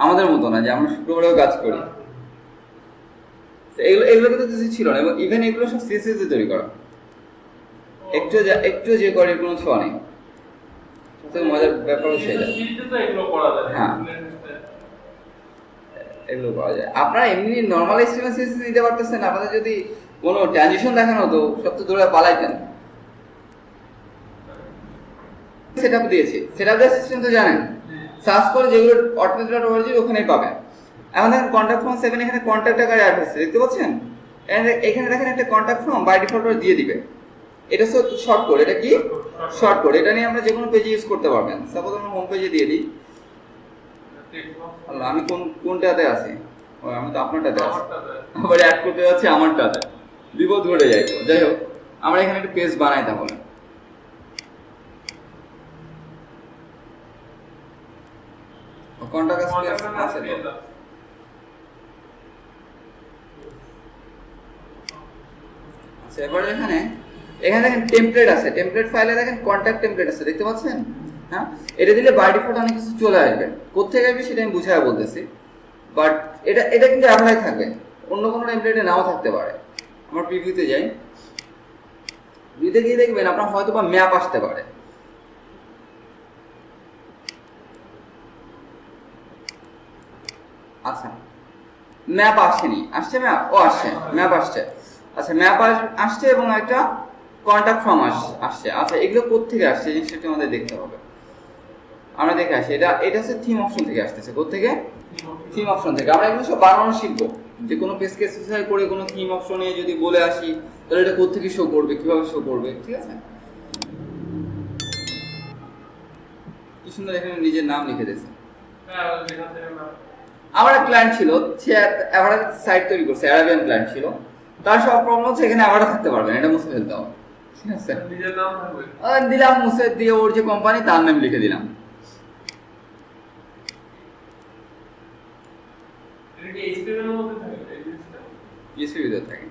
আমাদের মতো না যে আমরা শুক্রবারেও কাজ করি। এগুলো কিন্তু কিছু ছিল না, এবং ইভেন এগুলো সব সিএসএস দিয়ে তৈরি করা, একটু যে করে কোনো ছোঁয়া নেই। সবথেকে মজার ব্যাপার হচ্ছে এটা, হ্যাঁ এগুলো পাওয়া যায়। আপনারা এমনি নর্মাল এক্সপিরিয়েন্স নিতে পারতেছেন, আপনাদের যদি কোনো ট্রানজিশন দেখানো হতো সব তো দৌড়ে পালাইতেন। সেটআপ দিয়েছি, সেটআপ দেওয়ার সিস্টেম তো জানেন, সার্চ করে যেগুলো automated.org ওখানেই পাবেন। এখন দেখেন কন্ট্যাক্ট ফর্ম 7, এখানে কন্ট্যাক্ট আকারে অ্যাড হচ্ছে, দেখতে পাচ্ছেন? এখানে দেখেন একটা কন্ট্যাক্ট ফর্ম বাই ডিফল্ট দিয়ে দিবে, এটা শর্ট কোড, এটা কি শর্ট কোড, এটা নিয়ে আমরা যে কোনো পেজে ইউজ করতে পারবেন। সাপোজ আমরা হোম পেজে দিয়ে দিই, আল্লাহ আমি কোনটাতে আছি, আমি তো আপনারটাতে আছি, আবার অ্যাড করতে যাচ্ছি আমারটাতে, বিপদ ঘটে যায়। তো যাই হোক, আমরা এখানে একটা পেজ বানাই, তাহলে কন্টাক্ট আছে তো। আচ্ছা এবার এখানে দেখেন টেমপ্লেট আছে, টেমপ্লেট ফাইলে দেখেন কন্টাক্ট টেমপ্লেট আছে, দেখতে পাচ্ছেন? হ্যাঁ, এটা দিলে বাই ডিফল্ট অনেক কিছু চলে আসবে, কোথেকে আসবে সেটা আমি বুঝায় বলতেছি, বাট এটা কিন্তু অ্যাপ্লাই থাকবে, অন্য কোনো টেমপ্লেটে নাও থাকতে পারে। আমার প্রিভিউতে যাই, ভিউতে গিয়ে দেখবেন আপনার হয়তো বা ম্যাপ আসতে পারে। আচ্ছা ম্যাপ আসেনি, আসছে ম্যাপ, ও আসছে, ম্যাপ আসছে। আচ্ছা ম্যাপ আসছে এবং একটা কন্ট্যাক্ট ফর্ম আসছে। আচ্ছা এগুলো কোত্থেকে আসছে এই জিনিসটা আমাদের দেখতে হবে। আমরা দেখে আসি, এটা হচ্ছে থিম অপশন থেকে আসতেছে। কোত্থেকে? থিম অপশন থেকে। আমরা এগুলো সব বানানো শিখবো, যে কোনো পেজকে স্পেসিফাই করে কোনো থিম অপশনে যদি বলে আসি তাহলে এটা কোত্থেকে শো করবে, কিভাবে শো করবে, ঠিক আছে? কি সুন্দর এখানে নিজের নাম লিখে দিয়েছে। আমার এক ক্লায়েন্ট ছিল, সে অ্যাভারেজ সাইট তৈরি করছে, অ্যারাবিয়ান ক্লায়েন্ট ছিল। তার সব প্রবলেম হচ্ছে এখানে অ্যাভারেজ থাকতে পারবে না, এটা মুছে ফেলতে হবে, ঠিক আছে? নিজের নাম থাকবে, দিলাম মুছে দিয়ে ওর যে কোম্পানি তার নাম লিখে দিলাম। ভিতরে থাকে।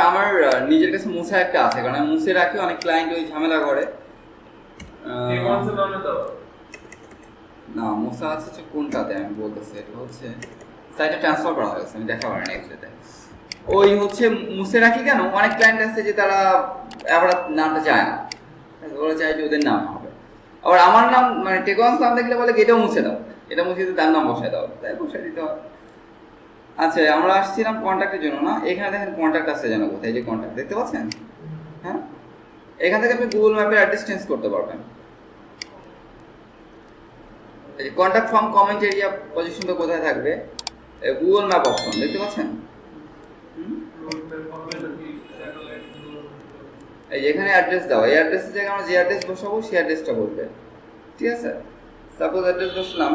আমার নিজের কাছে মুছা একটা আছে, কারণ আমি মুছে রাখি, অনেক ক্লায়েন্ট ওই ঝামেলা করে। না মুছা আছে কোনটাতে আমি বলতেছি, এটা হচ্ছে সাইটে ট্রান্সফার করা হয়েছে, আমি দেখা পারিনি এক্সট্রাতে। ওই হচ্ছে মুছে রাখি কেন, অনেক ক্লায়েন্ট আছে যে তারা আবার নামটা চায় না, ওরা চায় যে ওদের নাম হবে। আবার আমার নাম মানে টেকওয়ান্স নাম দেখলে বলে এটাও মুছে দাও, এটা মুছে দিতে তার নাম বসায় দাও, তাই বসায় দিতে হবে। আচ্ছা আমরা আসছিলাম কন্ট্যাক্টের জন্য না, এখানে দেখেন কন্ট্যাক্ট আছে যেন কোথায়, যে কন্ট্যাক্ট দেখতে পাচ্ছেন, হ্যাঁ এখান থেকে আপনি গুগল ম্যাপের অ্যাড্রেস চেঞ্জ করতে পারবেন। এই কন্ট্যাক্ট ফর্ম কমেন্ট এরিয়া পজিশনটা কোথায় থাকবে, গুগল ম্যাপ অপশন দেখতে পাচ্ছেন। এই যে এখানে অ্যাড্রেস দাও, এই অ্যাড্রেসের জায়গায় আমরা যে অ্যাড্রেস বসাবো সেই অ্যাড্রেসটা বলবে, ঠিক আছে? সাপোজ অ্যাড্রেস বসলাম,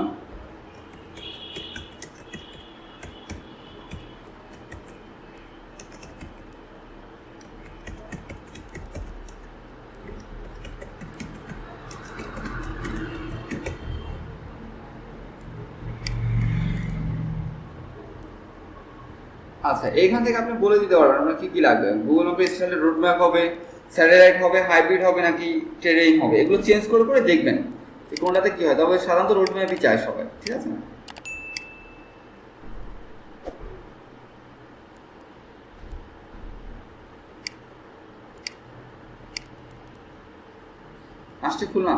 আচ্ছা এইখান থেকে আপনি বলে দিতে পারবেন আপনার কি কি লাগবে। গুগল ম্যাপে স্ট্যান্ডার্ড রুট ম্যাপ হবে, স্যাটেলাইট হবে, হাইব্রিড হবে নাকি টেরেইন হবে, এগুলো চেঞ্জ করে করে দেখবেন যে কোনটাতে কি হয়। তবে সাধারণত রুট ম্যাপই চাই সবাই, ঠিক আছে? আসছে খুলনা,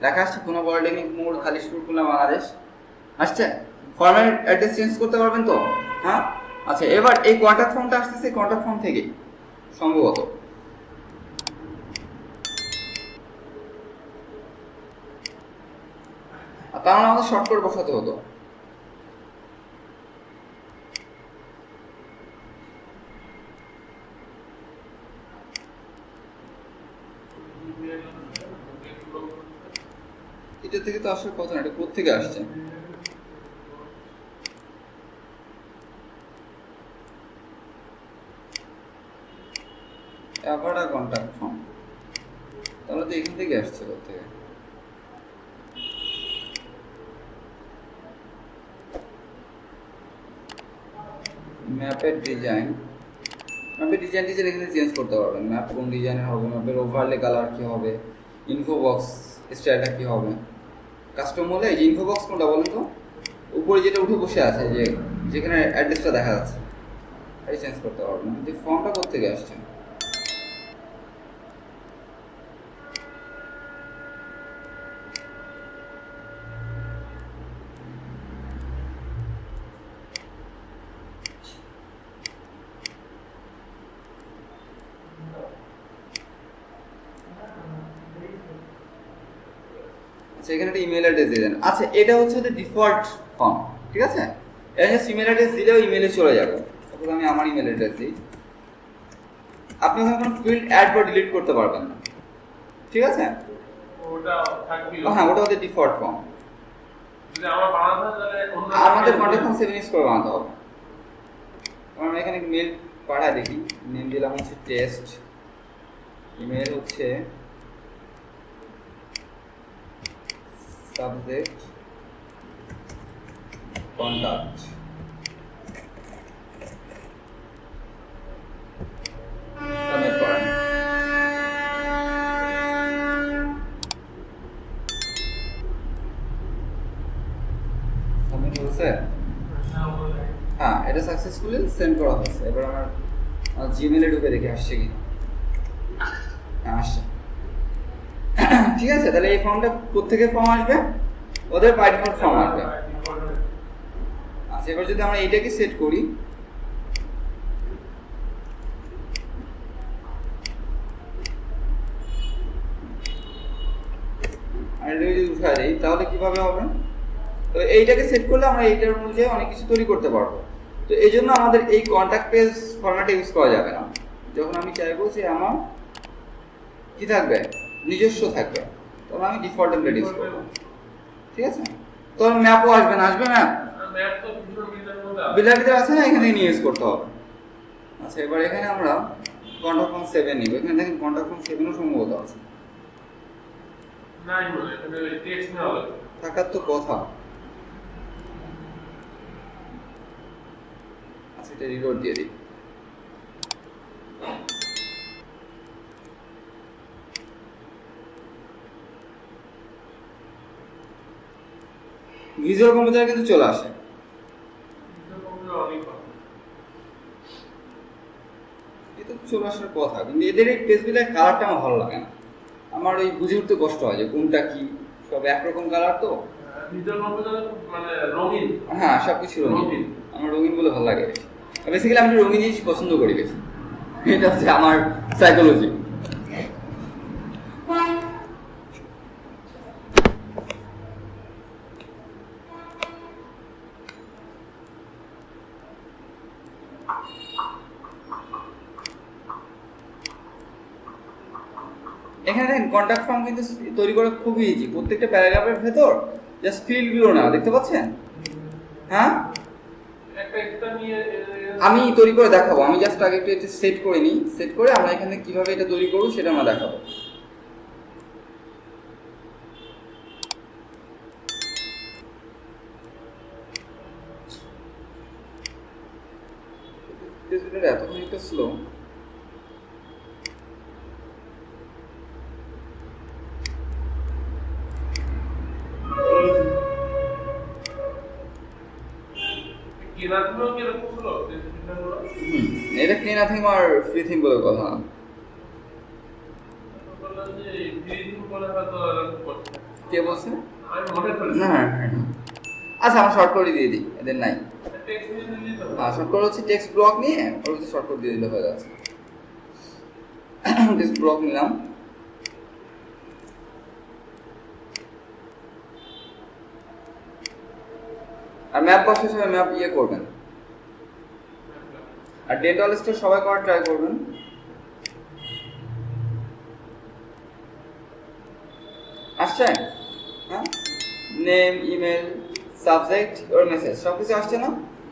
লেখা আসছে খুলনা পলিটেকনিক মোড়, খালিশপুর, খুলনা, বাংলাদেশ আসছে। ফর্মের অ্যাড্রেস চেঞ্জ করতে পারবেন তো, হ্যাঁ? আচ্ছা এবার এই কন্ট্যাক্ট ফর্মটা আসতেছে কন্ট্যাক্ট ফর্ম থেকে সম্ভবত। আর তার মানে আমাদের শর্টকাট বসাতে হতো। এটা থেকে তো আসার কথা না, এটা কোত্থেকে আসছে? অ্যাভারা কন্ট্যাক্ট ফর্ম, তাহলে তো এখান থেকে আসছে কোত্থেকে? ম্যাপের ডিজাইন, ম্যাপের ডিজাইন এখানে চেঞ্জ করতে পারবেন। ম্যাপ কোন ডিজাইনের হবে, ম্যাপের ওভারলে কালার কি হবে, ইনফো বক্স স্টাইলটা কি হবে। কাস্টম হলে এই যে ইনফো বক্স কোনটা বলেন তো, উপরে যেটা উঠে বসে আছে, যে যেখানে অ্যাড্রেসটা দেখা যাচ্ছে, এটা চেঞ্জ করতে পারবেন। কিন্তু ফর্মটা কোত্থেকে আসছে? আচ্ছা এখানে একটা ইমেল অ্যাড্রেস দিয়ে দেন। আচ্ছা এটা হচ্ছে ডিফল্ট ফর্ম, ঠিক আছে? এটা ইমেল অ্যাড্রেস দিলেও ইমেলে চলে যাবে। সাপোজ আমি আমার ইমেল অ্যাড্রেস দিই, আপনি ওখানে কোনো ফিল্ড অ্যাড বা ডিলিট করতে পারবেন না, ঠিক আছে? ওটা থাকবে, হ্যাঁ ওটা হচ্ছে ডিফল্ট ফর্ম। যদি আমার বানাতে হয় তাহলে আমাদের কন্ট্যাক্ট ফর্ম 7 ইউজ করে বানাতে হবে। আমরা এখানে মেল পাঠায় দেখি, নেম দিলাম হচ্ছে টেস্ট, ইমেল হচ্ছে সাবজেক্ট কন্টাক্ট, সাবমিট করেন। সাবমিট হয়েছে, হ্যাঁ এটা সাকসেসফুলি সেন্ড করা হয়েছে। এবার আমার জিমেলে ঢুকে দেখে আসছে কি। আসছে। ঠিক আছে, তাহলে এই ফর্মটা প্রত্যেকের ফর্ম আসবে, ওদের বাই ডিফল্ট ফর্ম আসবে। আচ্ছা, এবার যদি আমরা এইটাকে সেট করি, আর এটাকে যদি উঠা দেই তাহলে কিভাবে হবে? তো এইটাকে সেট করলে আমরা এইটার অনুযায়ী অনেক কিছু তৈরি করতে পারবো। তো এই জন্য আমাদের এই কন্ট্যাক্ট পেজ ফরম্যাটে ইউজ করা যাবে না। যখন আমি চাইবো যে আমার কি থাকবে, নিজস্ব থাকবে, তখন আমি ডিফল্ট টেমপ্লেট ইউজ করবো। ঠিক আছে, তো ম্যাপও আসবে না, আসবে ম্যাপ ম্যাপ তো ভিতরে বিল্ডার ভিতরে আছে না, এখানে নিয়ে ইউজ করতে হবে। আচ্ছা, এবার এখানে আমরা কন্ট্যাক্ট ফর্ম 7 নিব। এখানে দেখেন কন্ট্যাক্ট ফর্ম 7ও সম্ভবত আছে, নাই বলে এখানে টেক্সট না হবে। থাকার তো কথা। আচ্ছা, এটা রিলোড দিয়ে দিই। ভিজুয়াল কম্পিউটার কিন্তু চলে আসে। এটা তো চলে আসার কথা, কিন্তু এদের এই পেজগুলোর কালারটা আমার ভালো লাগে না। আমার ওই বুঝে উঠতে কষ্ট হয় যে কোনটা কি, সব একরকম কালার তো। ভিজুয়াল কম্পিউটার মানে রঙিন। হ্যাঁ, সবকিছু রঙিন। আমার রঙিন বলে ভালো লাগে বেশি। বেসিক্যালি আমি রঙিন জিনিস পছন্দ করি বেশি, এটা হচ্ছে আমার সাইকোলজি। এখানে দেখেন কন্ট্যাক্ট ফর্ম কিন্তু তৈরি করা খুবই ইজি। প্রত্যেকটা প্যারাগ্রাফের ভেতর জাস্ট ফিল্ডগুলো না, দেখতে পাচ্ছেন? হ্যাঁ, একটা একটা নিয়ে আমি তৈরি করে দেখাবো। আমি জাস্ট আগে একটু এটা সেট করে নিই, সেট করে আমরা এখানে কিভাবে এটা তৈরি করবো সেটা আমরা দেখাবো। এতক্ষণ একটু স্লো। কেনাগুলো কিরকম ছিল? এটা ক্লিন থিম আর ফ্রি থিম বলে কথা না। কে বলছে? না, আচ্ছা, আমরা শর্ট করে দিয়ে দিই, এদের নাই। হ্যাঁ, শর্ট করে হচ্ছে টেক্সট ব্লক নিয়ে ওর ভিতরে শর্ট করে দিয়ে দিলে হয়ে যাচ্ছে। টেক্সট ব্লক নিলাম, আর ম্যাপ বক্স হিসেবে ম্যাপ করবেন, আর ডেটা লিস্টে সবাই করার ট্রাই করবেন। আসছে? হ্যাঁ, নেম, ইমেল, সাবজেক্ট আর মেসেজ সবকিছু আসছে না?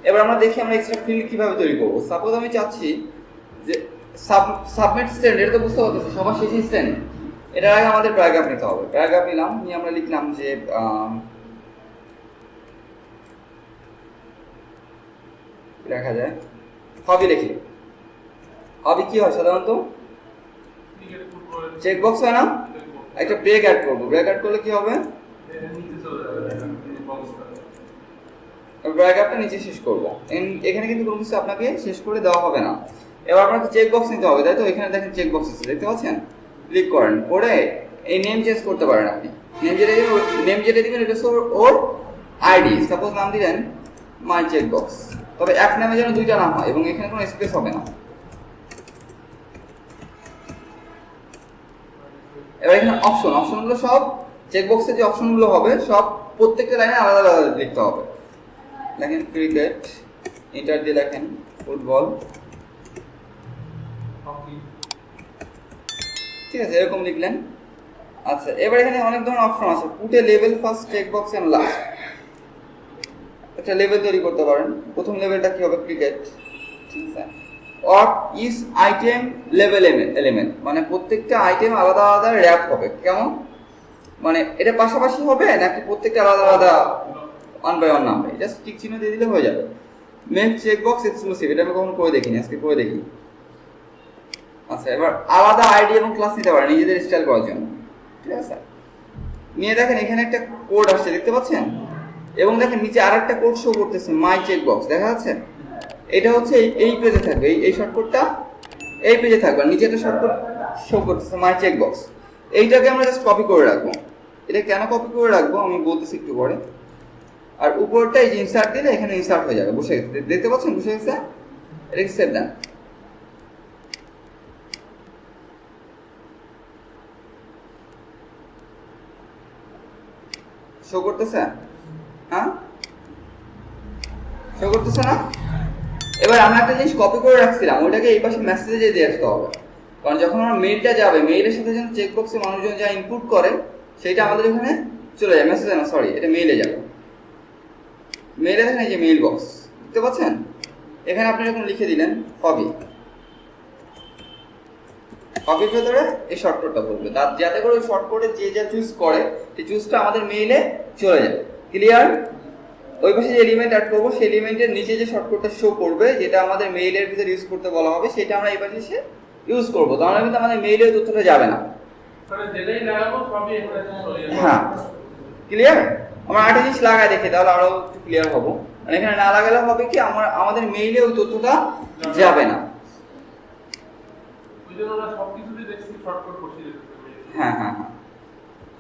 এবার আমরা দেখি আমরা এক্সট্রা ফিল্ড কিভাবে তৈরি করব। সাপোজ আমি চাচ্ছি যে সাবমিট সেন্ড, এটা তো বুঝতে পারতেছি সবার শেষে সেন্ড। এটার আগে আমাদের প্যারাগ্রাফ নিতে হবে। প্যারাগ্রাফ নিলাম, নিয়ে আমরা লিখলাম যে লেখা যায় হবি। লিখি হবি কি হয় সাধারণত? চেকবক্স হয় না? একটা ব্রেক অ্যাড করবো। ব্রেক অ্যাড করলে কি হবে? প্যারাগ্রাফটা নিচে শেষ করব। এখানে কিন্তু কোনো কিছু আপনাকে শেষ করে দেওয়া হবে না। এবার আপনাকে চেকবক্স নিতে হবে, তাই তো? এখানে দেখেন চেকবক্স আছে, দেখতে পাচ্ছেন? ক্লিক করেন, করে এই নেম চেঞ্জ করতে পারেন আপনি। নেম যেটা দিবেন এটা ওর আইডি। সাপোজ নাম দিলেন মাই চেকবক্স, তবে এক নামে যেন দুইটা নাম হয় এবং এখানে কোনো স্পেস হবে না। এবার এখানে অপশনগুলো সব চেকবক্সে যে অপশনগুলো হবে সব প্রত্যেকটা লাইনে আলাদা আলাদা লিখতে হবে। লেখেন ক্রিকেট, এন্টার দিয়ে লেখেন ফুটবল, ঠিক আছে, এরকম লিখলেন। আচ্ছা, এবার এখানে অনেক ধরনের অপশন আছে। পুটে level first, checkbox and last. একটা লেভেল তৈরি করতে পারেন। প্রথম লেভেলটা কি হবে? ক্রিকেট, ঠিক আছে। Or is item level element, মানে প্রত্যেকটা আইটেম আলাদা আলাদা র্যাপ হবে। কেমন? মানে এটা পাশাপাশি হবে নাকি প্রত্যেকটা আলাদা আলাদা ওয়ান বাই ওয়ান নাম? জাস্ট টিক চিহ্ন দিয়ে দিলে হয়ে যাবে। মেক চেকবক্স এক্সক্লুসিভ, এটা আমি কখনো করে দেখিনি, আজকে করে দেখি। আচ্ছা, এবার আলাদা আইডি এবং ক্লাস নিতে পারেন নিজেদের স্টাইল করার জন্য, ঠিক আছে। নিয়ে দেখেন এখানে একটা কোড আসছে, দেখতে পাচ্ছেন? এবং দেখেন নিচে আর একটা কোড শো করতেছে, মাই চেকবক্স, দেখা যাচ্ছে? এটা হচ্ছে এই পেজে থাকবে, এই শর্টকাটটা এই পেজে থাকবে। নিচে একটা শর্টকাট শো করতেছে মাই চেক বক্স। এইটাকে আমরা জাস্ট কপি করে রাখবো। এটা কেন কপি করে রাখবো আমি বলতেছি একটু পরে। আর উপরটা এই যে ইনসার্ট দিলে এখানে ইনসার্ট হয়ে যাবে, বসে গেছে, দেখতে পাচ্ছেন বসে গেছে। এটাকে সেভ দেন। শো করতেছে? হ্যাঁ, শো করতেছে না? এবার আমরা একটা জিনিস কপি করে রাখছিলাম, ওইটাকে এই পাশে মেসেজে দিয়ে আসতে হবে। কারণ যখন আমার মেইলটা যাবে, মেইলের সাথে যেন চেক বক্সে মানুষজন যা ইনপুট করে সেটা আমাদের এখানে চলে যায়। মেসেজে না, সরি, এটা মেইলে যাবে। মেইলে দেখেন এই যে মেইল বক্স, দেখতে পাচ্ছেন? এখানে আপনি যখন লিখে দিলেন হবি, হবির ভেতরে এই শর্টকটটা বলবে, তার যাতে করে ওই শর্টকটে যে যা চুজ করে সেই চুজটা আমাদের মেইলে চলে যায়। ক্লিয়ার? ওই পাশে যে এলিমেন্ট অ্যাড করবো সেই এলিমেন্টের নিচে যে শর্টকটটা শো করবে, যেটা আমাদের মেইলের ভিতরে ইউজ করতে বলা হবে, সেটা আমরা এই পাশে এসে ইউজ করবো। তাহলে কিন্তু আমাদের মেইলের তথ্যটা যাবে না। হ্যাঁ, ক্লিয়ার? আমরা আরেকটা জিনিস লাগাই দেখি, তাহলে আরো একটু ক্লিয়ার হবো। মানে এখানে না লাগালে হবে কি, আমাদের মেইলে ওই তথ্যটা যাবে না। হ্যাঁ হ্যাঁ হ্যাঁ,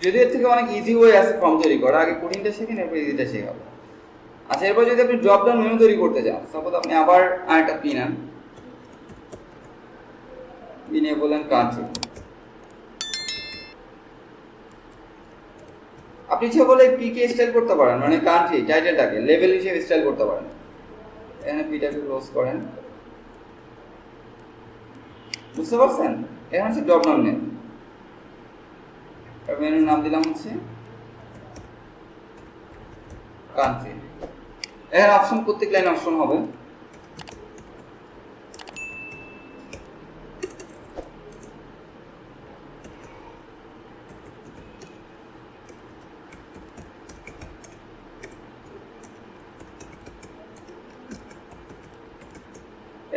যদি এর থেকে অনেক ইজি ওয়ে আছে ফর্ম তৈরি করা, আগে কঠিনটা শিখেন এরপর ইজিটা শেখাবো। আচ্ছা, এরপর যদি আপনি ড্রপ ডাউন মেনু তৈরি করতে চান, সাপোজ আপনি আবার আরেকটা পি নেন, পি নিয়ে বললেন কান্ট্রি। আপনি ইচ্ছে বলে পি কে স্টাইল করতে পারেন, মানে কান্ট্রি টাইটেলটাকে লেভেল হিসেবে স্টাইল করতে পারেন। এখানে পিটাকে ক্লোজ করেন, বুঝতে পারছেন? এখানে হচ্ছে ড্রপ ডাউন মেনু, মেনুর নাম দিলাম হচ্ছে কান্ট্রি। এখানে অপশন, প্রত্যেক লাইন অপশন হবে।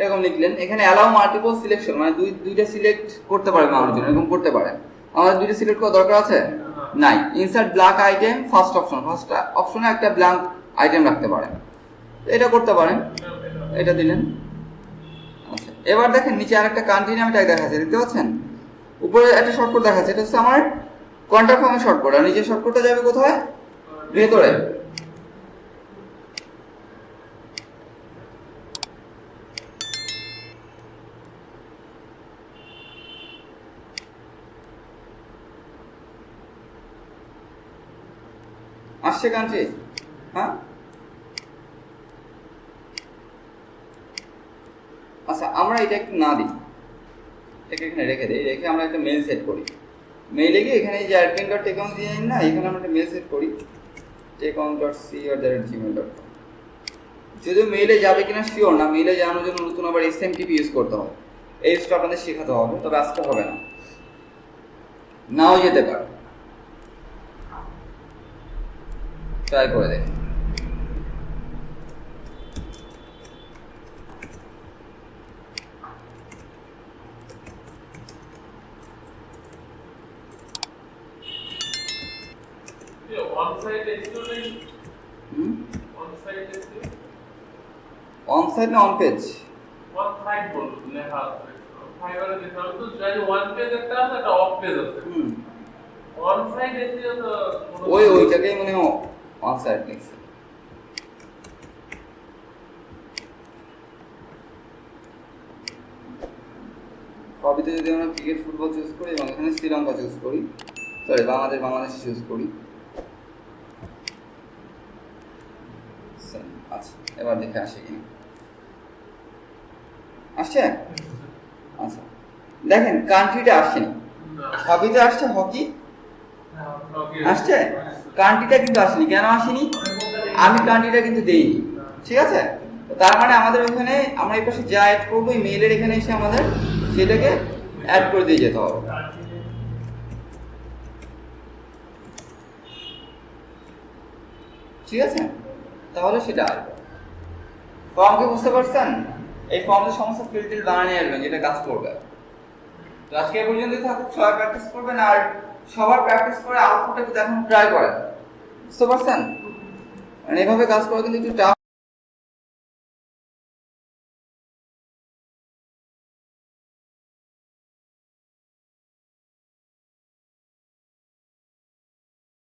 এরকম লিখলেন। এখানে অ্যালাউ মাল্টিপল সিলেকশন, মানে দুইটা সিলেক্ট করতে পারে মানুষজন, এরকম করতে পারে। আমাদের দুইটা সিলেক্ট করা দরকার আছে? নাই। Insert blank item, first option, first অপশনে একটা ব্ল্যাঙ্ক আইটেম রাখতে পারেন, এটা করতে পারেন। এটা দিলেন। আচ্ছা, এবার দেখেন নিচে আরেকটা কান্ট্রি নামে ট্যাগ দেখাচ্ছে, দেখতে পাচ্ছেন? উপরে একটা শর্টকাট দেখাচ্ছে, এটা হচ্ছে আমার কন্ট্যাক্ট ফর্মের শর্টকাট। আর নিচের শর্টকাটটা যাবে কোথায়? ভেতরে। আসছে কান্ট্রি? হ্যাঁ, আচ্ছা, আমরা এটা একটু না দিই, এটাকে এখানে রেখে দিই। রেখে আমরা একটা মেল সেট করি। মেইলে গিয়ে এখানে যে admin.techon দিয়ে না, এখানে আমরা একটা মেল সেট করি, techon.c@gmail.com। যদিও মেইলে যাবে কিনা শিওর না, মেইলে জানানোর জন্য নতুন আবার SMTP ইউজ করতে হবে। এই ইউজটা আপনাদের শেখাতে হবে, তবে আজকে হবে না, নাও যেতে পারে। ট্রাই করে দেখুন। অন সাইড না অন পেজ? অন সাইড বলুন, লেখা আছে ফাইবারে দেখতে হবে তো, যদি ওয়ান পেজ একটা আছে, একটা অফ পেজ আছে। অন সাইড এসিও তো ওইটাকেই মনে হয় অন সাইড লিখছে। হবিতে যদি আমরা ক্রিকেট, ফুটবল চুজ করি এবং এখানে শ্রীলঙ্কা চুজ করি, সরি বাংলাদেশ চুজ করি। আচ্ছা, এবার দেখে আসে কিনা। আসছে? আচ্ছা, দেখেন কান্ট্রিটা আসছেনি, হবিতে আসছে হকি আসছে, কান্ট্রিটা কিন্তু আসেনি। কেন আসেনি? আমি কান্ট্রিটা কিন্তু দেইনি, ঠিক আছে? তার মানে আমাদের ওখানে আমরা এই পাশে যা অ্যাড করবো, এই মেইলের এখানে এসে আমাদের সেটাকে অ্যাড করে দিয়ে যেতে হবে। ঠিক আছে, তাহলে সেটা আসবে। ফর্মকে বুঝতে পারছেন? এই ফর্মের সমস্ত ফিল্ড বানিয়ে আসবেন, যেটা কাজ করবে। তো আজকে এই পর্যন্তই থাকুক, সবাই প্র্যাকটিস করবেন, আর সবার প্র্যাকটিস করে আউটপুটটা একটু দেখানো ট্রাই করেন। বুঝতে পারছেন? মানে এভাবে কাজ করা কিন্তু একটু টাফ।